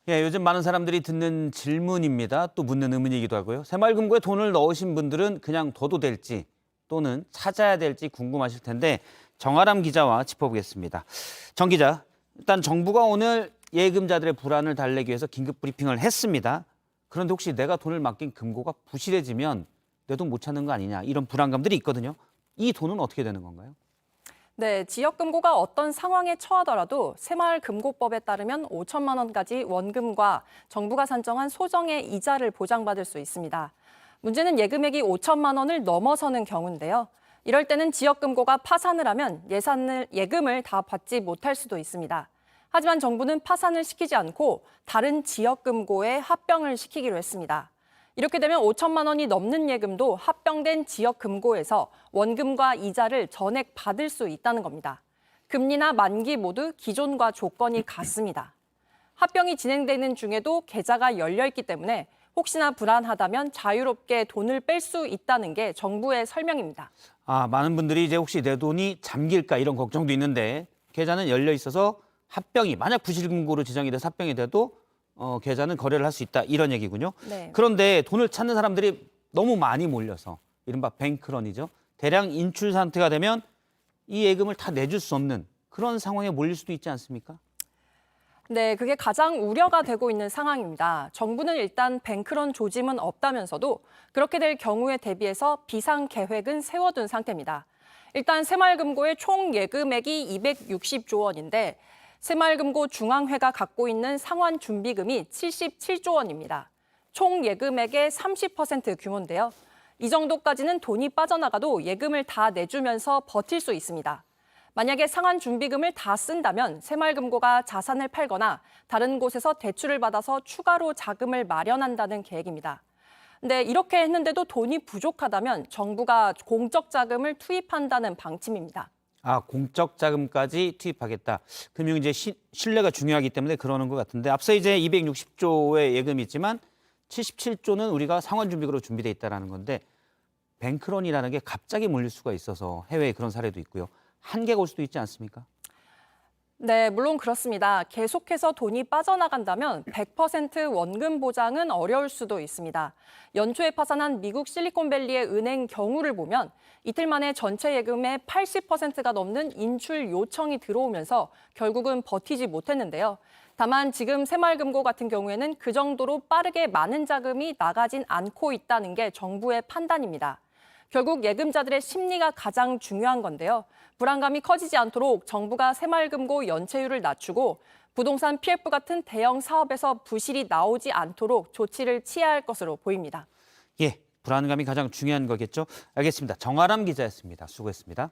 예, 요즘 많은 사람들이 듣는 질문입니다. 또 묻는 의문이기도 하고요. 새마을금고에 돈을 넣으신 분들은 그냥 둬도 될지 또는 찾아야 될지 궁금하실 텐데 정아람 기자와 짚어보겠습니다. 정 기자, 일단 정부가 오늘 예금자들의 불안을 달래기 위해서 긴급 브리핑을 했습니다. 그런데 혹시 내가 돈을 맡긴 금고가 부실해지면 내 돈 못 찾는 거 아니냐 이런 불안감들이 있거든요. 이 돈은 어떻게 되는 건가요? 네, 지역금고가 어떤 상황에 처하더라도 새마을금고법에 따르면 5천만 원까지 원금과 정부가 산정한 소정의 이자를 보장받을 수 있습니다. 문제는 예금액이 5천만 원을 넘어서는 경우인데요. 이럴 때는 지역금고가 파산을 하면 예금을 다 받지 못할 수도 있습니다. 하지만 정부는 파산을 시키지 않고 다른 지역금고에 합병을 시키기로 했습니다. 이렇게 되면 5천만 원이 넘는 예금도 합병된 지역금고에서 원금과 이자를 전액 받을 수 있다는 겁니다. 금리나 만기 모두 기존과 조건이 같습니다. 합병이 진행되는 중에도 계좌가 열려 있기 때문에 혹시나 불안하다면 자유롭게 돈을 뺄 수 있다는 게 정부의 설명입니다. 많은 분들이 이제 혹시 내 돈이 잠길까 이런 걱정도 있는데 계좌는 열려 있어서 합병이 만약 부실금고로 지정이 돼서 합병이 돼도 계좌는 거래를 할 수 있다 이런 얘기군요. 네. 그런데 돈을 찾는 사람들이 너무 많이 몰려서 이른바 뱅크런이죠. 대량 인출 상태가 되면 이 예금을 다 내줄 수 없는 그런 상황에 몰릴 수도 있지 않습니까? 네, 그게 가장 우려가 되고 있는 상황입니다. 정부는 일단 뱅크런 조짐은 없다면서도 그렇게 될 경우에 대비해서 비상 계획은 세워둔 상태입니다. 일단 새마을금고의 총 예금액이 260조 원인데 새마을금고 중앙회가 갖고 있는 상환 준비금이 77조 원입니다. 총 예금액의 30% 규모인데요. 이 정도까지는 돈이 빠져나가도 예금을 다 내주면서 버틸 수 있습니다. 만약에 상환 준비금을 다 쓴다면 새마을금고가 자산을 팔거나 다른 곳에서 대출을 받아서 추가로 자금을 마련한다는 계획입니다. 근데 이렇게 했는데도 돈이 부족하다면 정부가 공적 자금을 투입한다는 방침입니다. 공적 자금까지 투입하겠다. 금융 이제 신뢰가 중요하기 때문에 그러는 것 같은데 앞서 이제 260조의 예금이 있지만 77조는 우리가 상환 준비금으로 준비돼 있다라는 건데 뱅크런이라는 게 갑자기 몰릴 수가 있어서 해외에 그런 사례도 있고요. 한계가 올 수도 있지 않습니까? 네, 물론 그렇습니다. 계속해서 돈이 빠져나간다면 100% 원금 보장은 어려울 수도 있습니다. 연초에 파산한 미국 실리콘밸리의 은행 경우를 보면 이틀 만에 전체 예금의 80%가 넘는 인출 요청이 들어오면서 결국은 버티지 못했는데요. 다만 지금 새마을금고 같은 경우에는 그 정도로 빠르게 많은 자금이 나가진 않고 있다는 게 정부의 판단입니다. 결국 예금자들의 심리가 가장 중요한 건데요. 불안감이 커지지 않도록 정부가 새마을금고 연체율을 낮추고 부동산 PF 같은 대형 사업에서 부실이 나오지 않도록 조치를 취해야 할 것으로 보입니다. 예, 불안감이 가장 중요한 거겠죠. 알겠습니다. 정아람 기자였습니다. 수고했습니다.